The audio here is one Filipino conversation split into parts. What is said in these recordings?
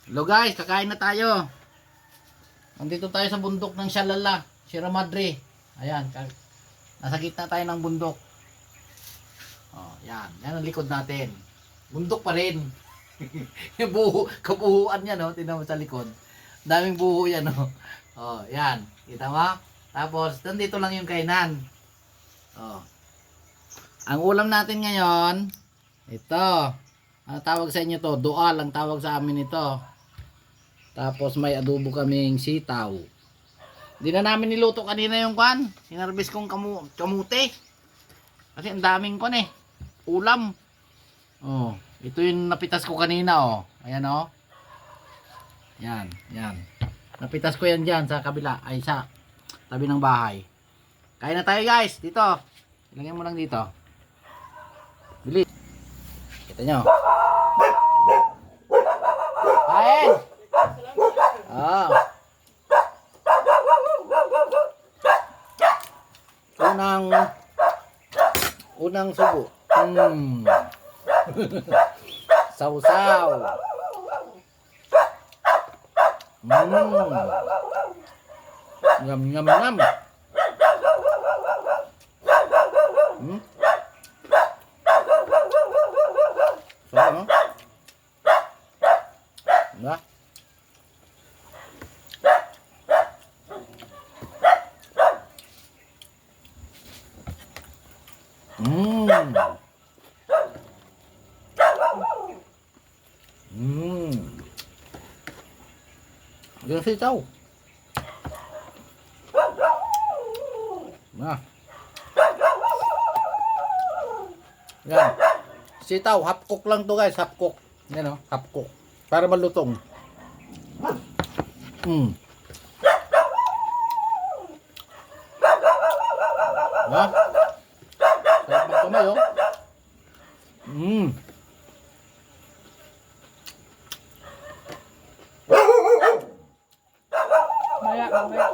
Hello guys, kakain na tayo. Nandito tayo sa bundok ng Shalala, Sierra Madre. Ayan, nasa gitna tayo ng bundok. Oh, yan. Yan ang likod natin. Bundok pa rin. Yung buho, kabuhuan niya, no? Tingnan mo sa likod. Daming buho yan, no? Oh, yan. Kita mo? Tapos, nandito lang yung kainan. Oh. Ang ulam natin ngayon, ito. Ang tawag sa inyo to, dual ang tawag sa amin ito. Tapos may adobo kaming sitaw. Hindi na namin niluto kanina yung kwan. Sinarbis kong kamute. Kasi ang daming kwan eh. Ulam. Oh, ito yung napitas ko kanina oh. Ayan oh. Yan, yan. Napitas ko yan dyan sa kabila. Ay sa tabi ng bahay. Kain na tayo guys. Dito. Ilagyan mo lang dito. Bilis. Kita nyo. Kain. Ah. Unang subo. Sausaw. Ngam ngam ngam. Sarap, no? Nah. Yung sitaw. Nah. Yan. Sitaw, half cook lang to guys, half cook. Yan oh, half cook. Para malutong. Ha? Sarap magkamay oh. Maya, maya.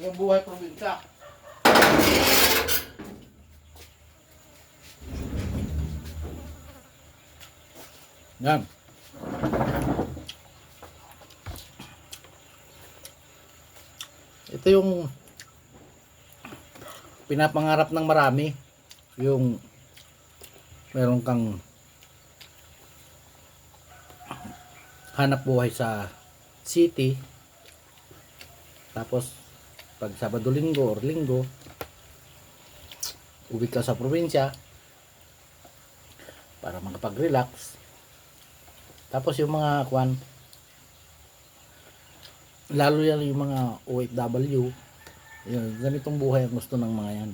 Yung buhay probinsya. Yan. Ito yung pinapangarap ng marami, yung meron kang hanap buhay sa city, tapos pag Sabado, Linggo or Linggo uwi ka sa probinsya para makapag-relax. Tapos yung mga kwan, lalo yan yung mga OFW, yun, ganitong buhay ang gusto ng mga yan.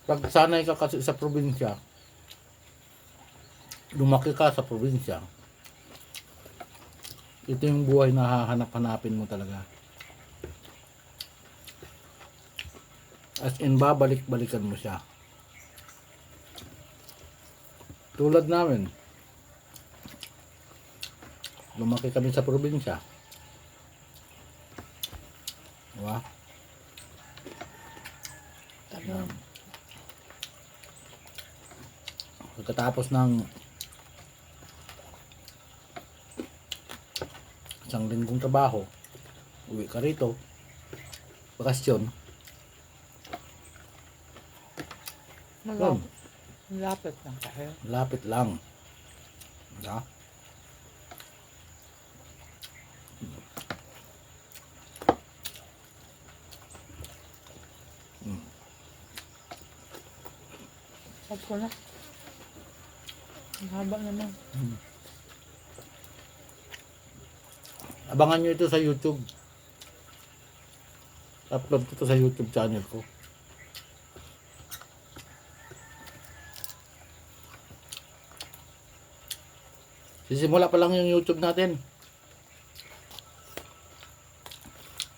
Pag sanay ka kasi sa probinsya, lumaki ka sa probinsya, ito yung buhay na hahanap-hanapin mo talaga. As in, babalik-balikan mo siya. Tulad namin, lumaki kami sa probinsya. Diba? Pagkatapos ng isang linggong trabaho, uwi ka rito, bakasyon. Lapit lang kasi. Lapit lang. Diba? Sarap ko na. Ang haba naman. Abangan nyo ito sa YouTube. Upload ko ito sa YouTube channel ko. Sisimula pa lang yung YouTube natin.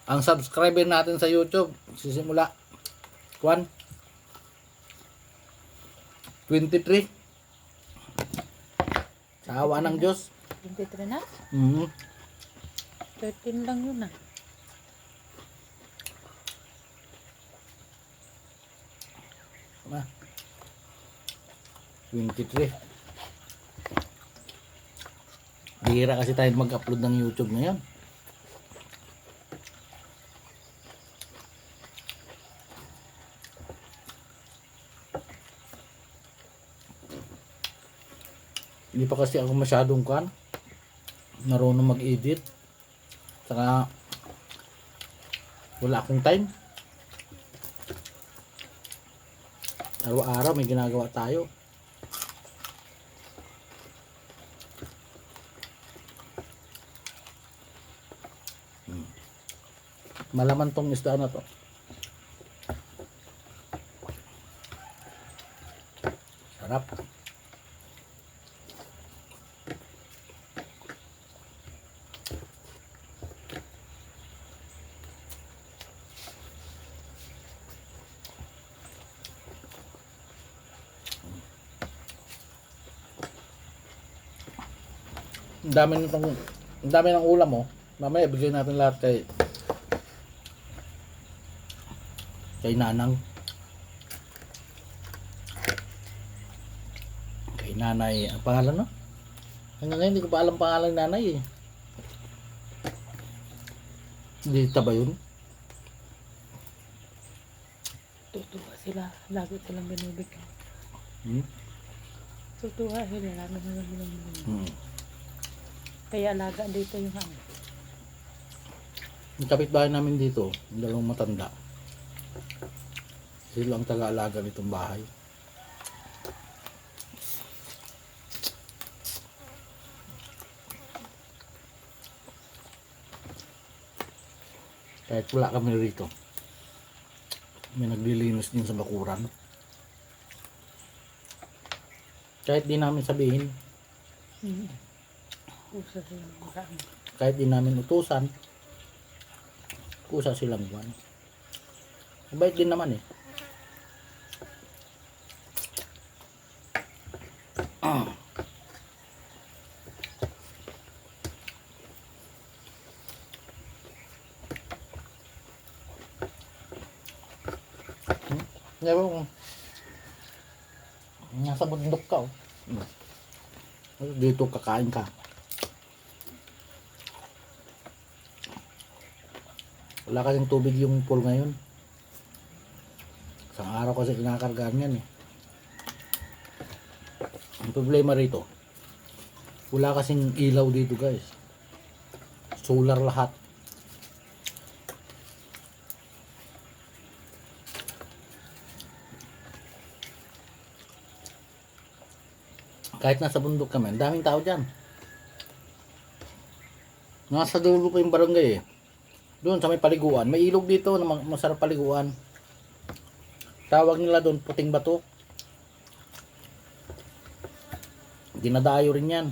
Ang subscriber natin sa YouTube, sisimula 23. Sa awa ng Diyos. 23 na? Mm. 13 lang yun ah. Ah. 23. Bihira kasi tayo mag-upload ng YouTube ngayon. Hindi pa kasi ako masyadong marunong mag-edit. Saka wala akong time. Araw-araw may ginagawa tayo. Malaman tong isda na to. Sarap. Ang dami ng ulam oh. Mamaya bigyan natin lahat kay Nanang. Kay Nanay, ang pangalan no? Hanggang ngayon hindi ko pa alam pangalan ng nanay eh. Hindi ba yun? Tutuwa sila. Lagi silang binibigyan. Hmm? Tutuwa sila. Lagi silang binibigyan. Hmm. Kaya alaga dito yung ano. Yung kapitbahay namin dito, yung dalawang matanda. Sila ang taga-alaga nitong bahay. Kahit wala kami rito, may naglilinis din sa bakuran. Kahit di namin sabihin, Usa silang marami. kahit di namin utusan, kusa silang buwan. Mabait din naman eh. Ngayon kung nasa bundok ka oh. Dito kakain ka. Wala kasing tubig yung pool ngayon. Isang araw kasi kinakargaan yan eh. Ang problema rito, wala kasing ilaw dito guys. Solar lahat. Kahit nasa bundok kami, ang daming tao dyan. Nasa dulo pa yung barangay eh. Doon sa may paliguan, may ilog dito na masarap paliguan. Tawag nila doon puting bato. Dinadayo rin yan.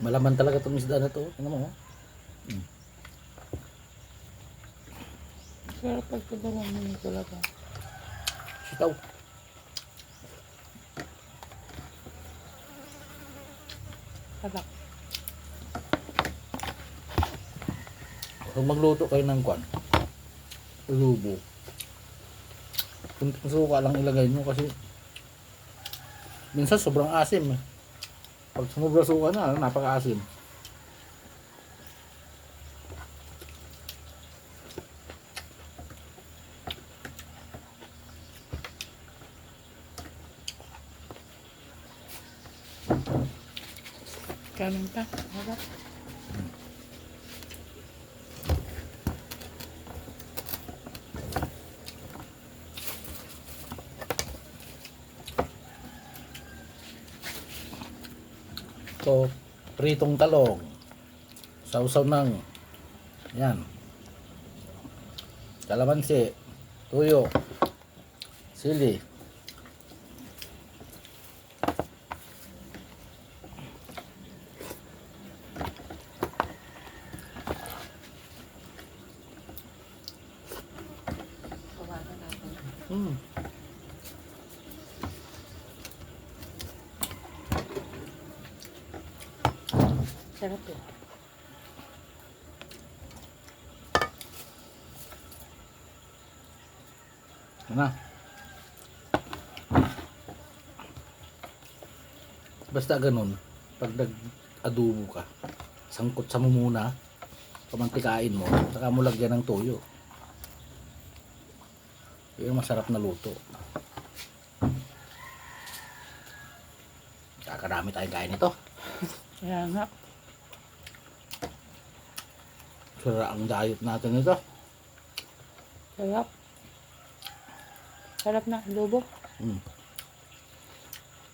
Malaman talaga itong isda na to. Tingnan mo. Pero pag tubuhan mo talaga. Sitaw. Kalak. Kung magluto kayo ng kwan, lubo. Kunting suka lang ilagay nyo kasi minsan sobrang asim eh. Pag sumubra suka na, napaka-asim. Kanin pa. Harap. So, pritong talong. Sausaw ng yan. Kalamansi, tuyo, sili. Mm. Sarap yun. Na. Basta ganun, pag nag-adobo ka, sangkot sa mo muna, pamantikain mo, saka mo lagyan ng toyo. Yun ang masarap na luto. Kakarami tayong kain ito. Kaya nga. Sara ang diet natin ito. Sarap. Sarap na. Adobo. Mm.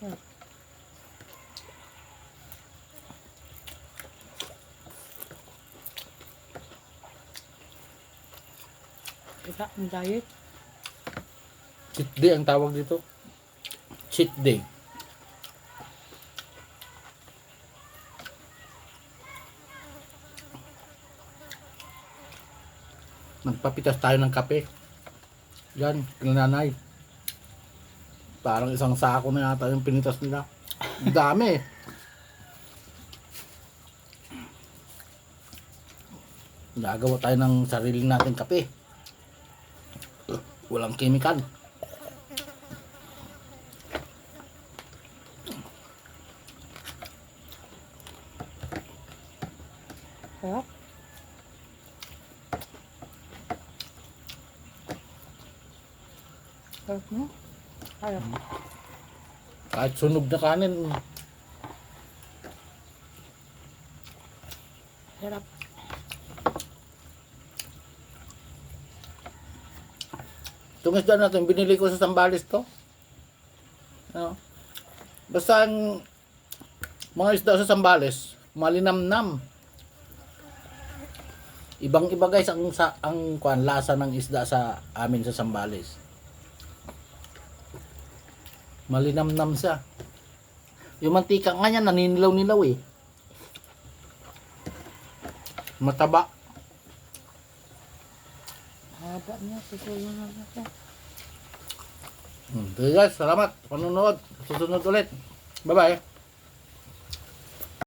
Sarap. Isa ang diet. Cheat day ang tawag dito. Cheat day. Nagpapitas tayo ng kape. Yan, nanay. Parang isang sako na yata yung pinitas nila. Ang dami. Nagawa tayo ng sarili nating kape. Walang kemikal. Sarap. Sarap mo. Sarap. Kahit sunog na kanin. Sarap. Itong isda natin, binili ko sa Sambales to. Ano? Basta ang mga isda sa Sambales, malinamnam. Ibang-iba guys ang lasa ng isda sa amin sa Sambales. Malinamnam siya. Yung mantika nga niya naninilaw-nilaw eh. Mataba. Haba niya. Susulo na ako. Okay guys, salamat. Panonood. Susunod ulit. Bye-bye.